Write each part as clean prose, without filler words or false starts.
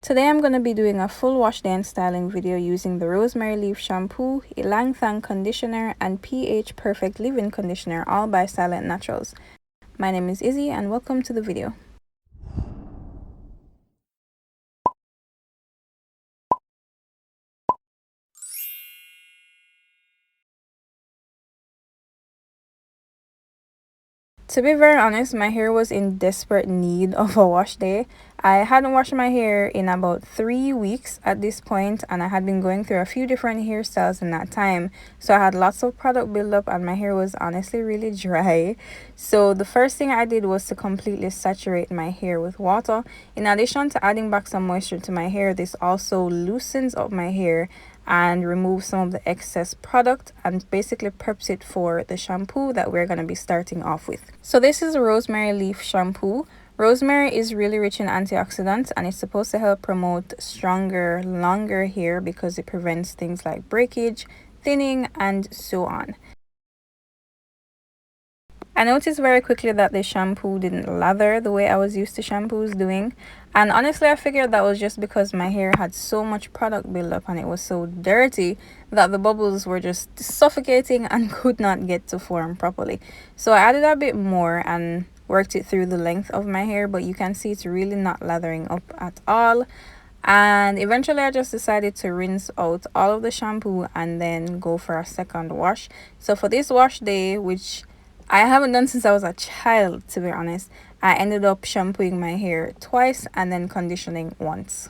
Today I'm going to be doing a full wash day and styling video using the rosemary leaf shampoo, YLANG THANG conditioner, and pH perfect leave-in conditioner, all by Silent Naturals. My name is Izzy and welcome to the video. To be very honest, my hair was in desperate need of a wash day. I hadn't washed my hair in about 3 weeks at this point, and I had been going through a few different hairstyles in that time. So I had lots of product buildup and my hair was honestly really dry. So the first thing I did was to completely saturate my hair with water. In addition to adding back some moisture to my hair, this also loosens up my hair and remove some of the excess product and basically preps it for the shampoo that we're going to be starting off with. So this is a rosemary leaf shampoo. Rosemary is really rich in antioxidants and it's supposed to help promote stronger, longer hair because it prevents things like breakage, thinning, and so on. I noticed very quickly that the shampoo didn't lather the way I was used to shampoos doing, and honestly I figured that was just because my hair had so much product buildup and it was so dirty that the bubbles were just suffocating and could not get to form properly. So I added a bit more and worked it through the length of my hair, but you can see it's really not lathering up at all. And eventually I just decided to rinse out all of the shampoo and then go for a second wash. So for this wash day, which I haven't done since I was a child, to be honest, I ended up shampooing my hair twice and then conditioning once.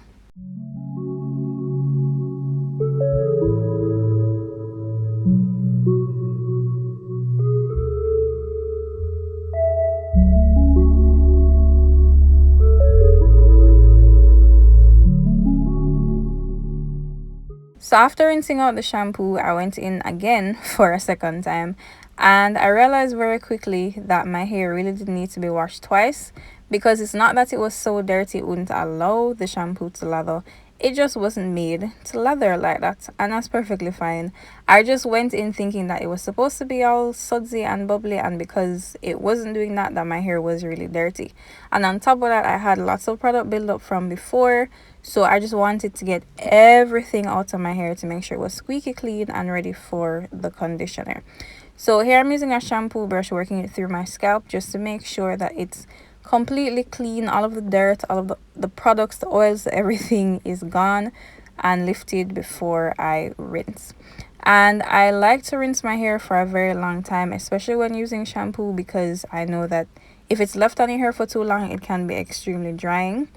So after rinsing out the shampoo, I went in again for a second time, and I realized very quickly that my hair really did need to be washed twice, because it's not that it was so dirty it wouldn't allow the shampoo to lather. It just wasn't made to lather like that, and that's perfectly fine. I just went in thinking that it was supposed to be all sudsy and bubbly, and because it wasn't doing that, that my hair was really dirty. And on top of that, I had lots of product buildup from before, so I just wanted to get everything out of my hair to make sure it was squeaky clean and ready for the conditioner. So here I'm using a shampoo brush, working it through my scalp just to make sure that it's completely clean. All of the dirt, all of the products, the oils, everything is gone and lifted before I rinse. And I like to rinse my hair for a very long time, especially when using shampoo, because I know that if it's left on your hair for too long, it can be extremely drying.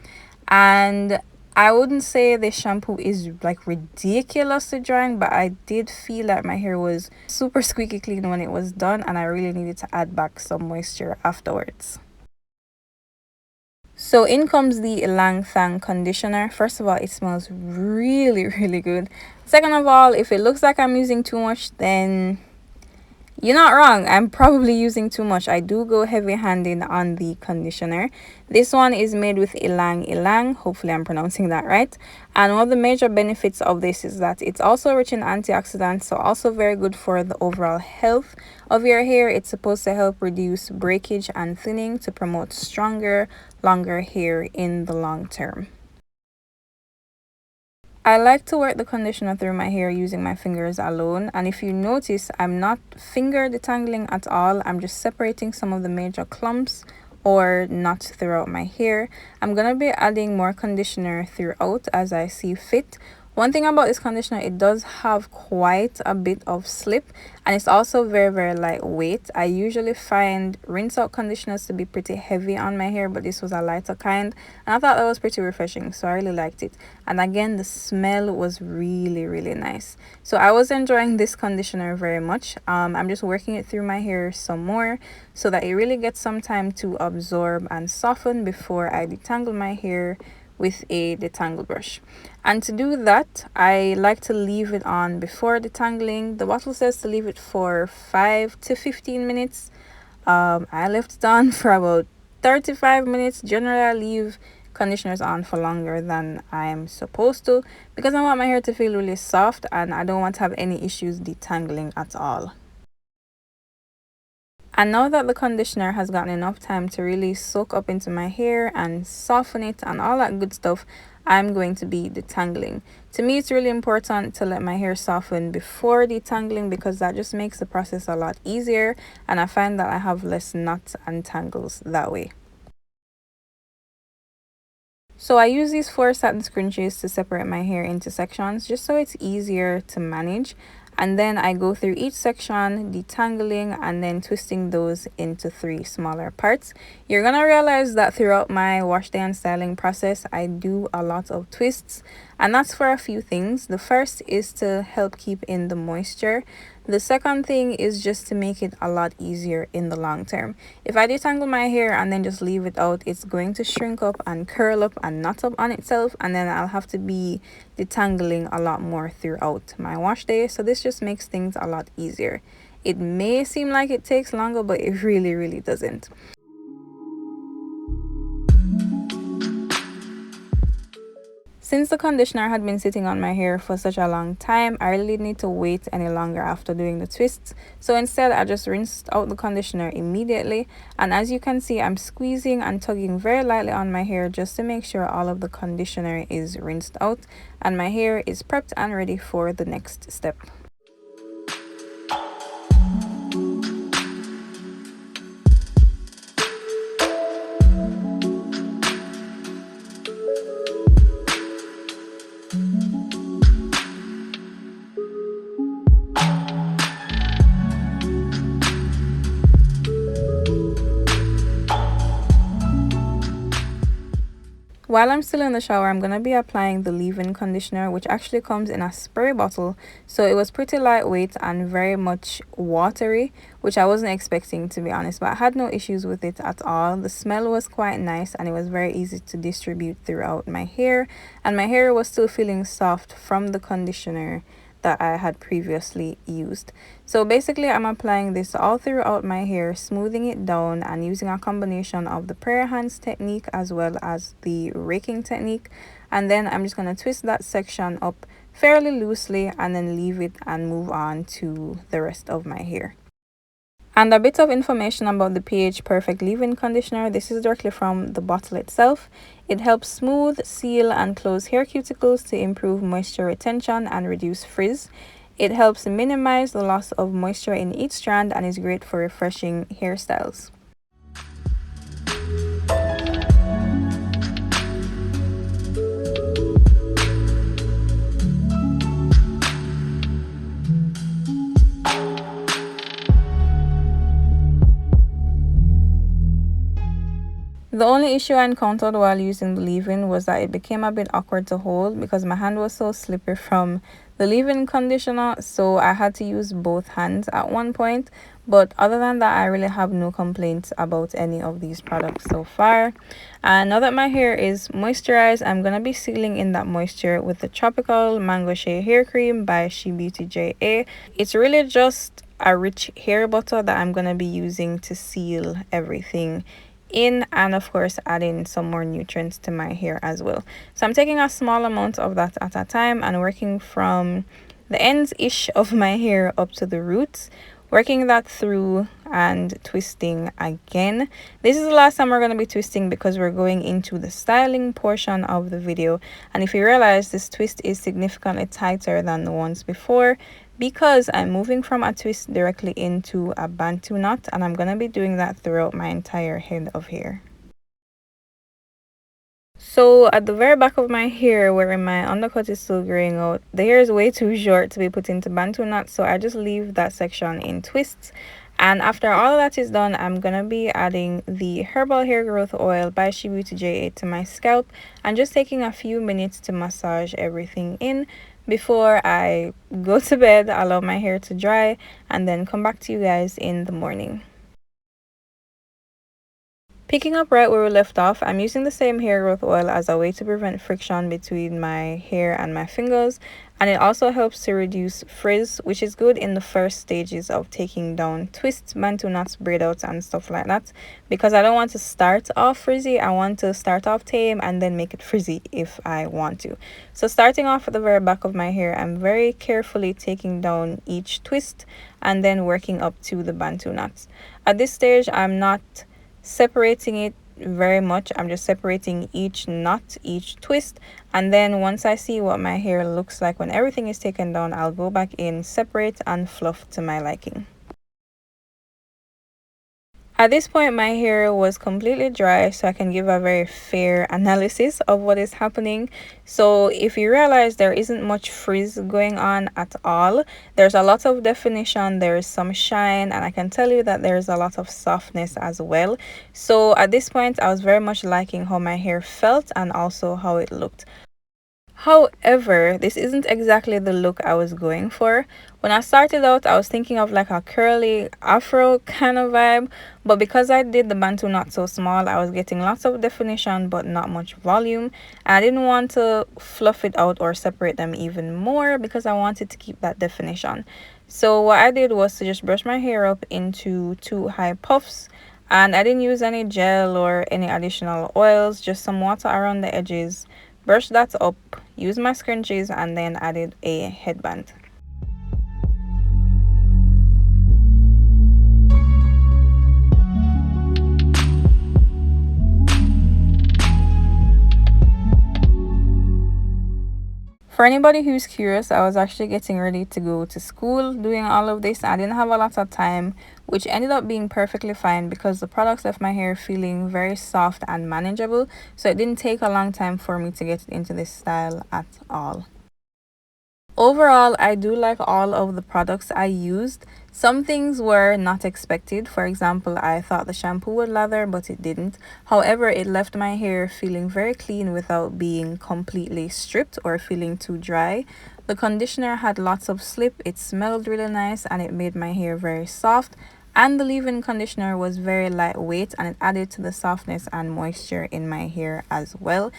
And I wouldn't say this shampoo is like ridiculously drying, but I did feel like my hair was super squeaky clean when it was done, and I really needed to add back some moisture afterwards. So in comes the YLANG THANG conditioner. First of all, it smells really good. Second of all, if it looks like I'm using too much, then you're not wrong. I'm probably using too much. I do go heavy-handed on the conditioner. This one is made with YLANG. Hopefully I'm pronouncing that right. And one of the major benefits of this is that it's also rich in antioxidants, so also very good for the overall health of your hair. It's supposed to help reduce breakage and thinning to promote stronger, longer hair in the long term. I like to work the conditioner through my hair using my fingers alone, and if you notice, I'm not finger detangling at all. I'm just separating some of the major clumps or knots throughout my hair. I'm gonna be adding more conditioner throughout as I see fit. One thing about this conditioner, it does have quite a bit of slip, and it's also very lightweight. I usually find rinse out conditioners to be pretty heavy on my hair, but this was a lighter kind, and I thought that was pretty refreshing, so I really liked it. And again, the smell was really nice. So I was enjoying this conditioner very much. I'm just working it through my hair some more so that it really gets some time to absorb and soften before I detangle my hair with a detangle brush. And to do that, I like to leave it on before detangling. The bottle says to leave it for 5 to 15 minutes. I left it on for about 35 minutes. Generally, I leave conditioners on for longer than I'm supposed to because I want my hair to feel really soft and I don't want to have any issues detangling at all. And now that the conditioner has gotten enough time to really soak up into my hair and soften it and all that good stuff, I'm going to be detangling. To me, it's really important to let my hair soften before detangling because that just makes the process a lot easier, and I find that I have less knots and tangles that way. So I use these 4 satin scrunchies to separate my hair into sections just so it's easier to manage. And then I go through each section, detangling and then twisting those into 3 smaller parts. You're gonna realize that throughout my wash day and styling process, I do a lot of twists, and that's for a few things. The first is to help keep in the moisture. The second thing is just to make it a lot easier in the long term. If I detangle my hair and then just leave it out, it's going to shrink up and curl up and knot up on itself, and then I'll have to be detangling a lot more throughout my wash day. So this just makes things a lot easier. It may seem like it takes longer, but it really doesn't. Since the conditioner had been sitting on my hair for such a long time, I really didn't need to wait any longer after doing the twists. So instead, I just rinsed out the conditioner immediately. And as you can see, I'm squeezing and tugging very lightly on my hair just to make sure all of the conditioner is rinsed out and my hair is prepped and ready for the next step. While I'm still in the shower, I'm going to be applying the leave-in conditioner, which actually comes in a spray bottle. So it was pretty lightweight and very much watery, which I wasn't expecting, to be honest, but I had no issues with it at all. The smell was quite nice and it was very easy to distribute throughout my hair, and my hair was still feeling soft from the conditioner that I had previously used. So basically, I'm applying this all throughout my hair, smoothing it down and using a combination of the prayer hands technique as well as the raking technique. And then I'm just going to twist that section up fairly loosely and then leave it and move on to the rest of my hair. And a bit of information about the pH Perfect Leave-In Conditioner. This is directly from the bottle itself. It helps smooth, seal, and close hair cuticles to improve moisture retention and reduce frizz. It helps minimize the loss of moisture in each strand and is great for refreshing hairstyles. The only issue I encountered while using the leave-in was that it became a bit awkward to hold because my hand was so slippery from the leave-in conditioner, so I had to use both hands at one point. But other than that, I really have no complaints about any of these products so far. And now that my hair is moisturized, I'm gonna be sealing in that moisture with the Tropical Mango Shea Hair Cream by Shea Beauty JA. It's really just a rich hair butter that I'm gonna be using to seal everything in, and of course adding some more nutrients to my hair as well. So I'm taking a small amount of that at a time and working from the ends ish of my hair up to the roots, working that through and twisting again. This is the last time we're going to be twisting because we're going into the styling portion of the video. And if you realize, this twist is significantly tighter than the ones before because I'm moving from a twist directly into a bantu knot, and I'm going to be doing that throughout my entire head of hair. So at the very back of my hair, where my undercut is still growing out, the hair is way too short to be put into bantu knots, so I just leave that section in twists. And after all of that is done, I'm gonna be adding the herbal hair growth oil by Shea Beauty JA to my scalp and just taking a few minutes to massage everything in before I go to bed, allow my hair to dry, and then come back to you guys in the morning. Picking up right where we left off, I'm using the same hair growth oil as a way to prevent friction between my hair and my fingers, and it also helps to reduce frizz, which is good in the first stages of taking down twists, bantu knots, braid outs, and stuff like that, because I don't want to start off frizzy. I want to start off tame and then make it frizzy if I want to. So starting off at the very back of my hair, I'm very carefully taking down each twist and then working up to the bantu knots. At this stage, I'm not separating it very much. I'm just separating each knot, each twist, and then once I see what my hair looks like when everything is taken down, I'll go back in, separate and fluff to my liking. At this point, my hair was completely dry, so I can give a very fair analysis of what is happening. So if you realize there isn't much frizz going on at all, there's a lot of definition, there's some shine, and I can tell you that there's a lot of softness as well. So at this point, I was very much liking how my hair felt and also how it looked. However, this isn't exactly the look I was going for. When I started out, I was thinking of like a curly afro kind of vibe, but because I did the bantu not so small, I was getting lots of definition but not much volume, and I didn't want to fluff it out or separate them even more because I wanted to keep that definition. So what I did was to just brush my hair up into 2 high puffs, and I didn't use any gel or any additional oils, just some water around the edges. Brush that up, use my scrunchies, and then added a headband. For anybody who's curious, I was actually getting ready to go to school doing all of this. I didn't have a lot of time, which ended up being perfectly fine because the products left my hair feeling very soft and manageable. So it didn't take a long time for me to get into this style at all. Overall, I do like all of the products I used. Some things were not expected. For example, I thought the shampoo would lather, but it didn't. However, it left my hair feeling very clean without being completely stripped or feeling too dry. The conditioner had lots of slip, it smelled really nice, and it made my hair very soft. And the leave-in conditioner was very lightweight, and it added to the softness and moisture in my hair as well.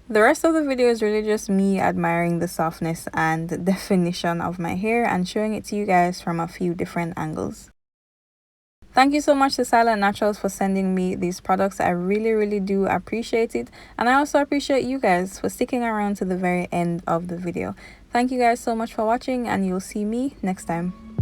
The rest of the video is really just me admiring the softness and definition of my hair and showing it to you guys from a few different angles. Thank you so much to Silent Naturals for sending me these products. I really do appreciate it, and I also appreciate you guys for sticking around to the very end of the video. Thank you guys so much for watching, and you'll see me next time.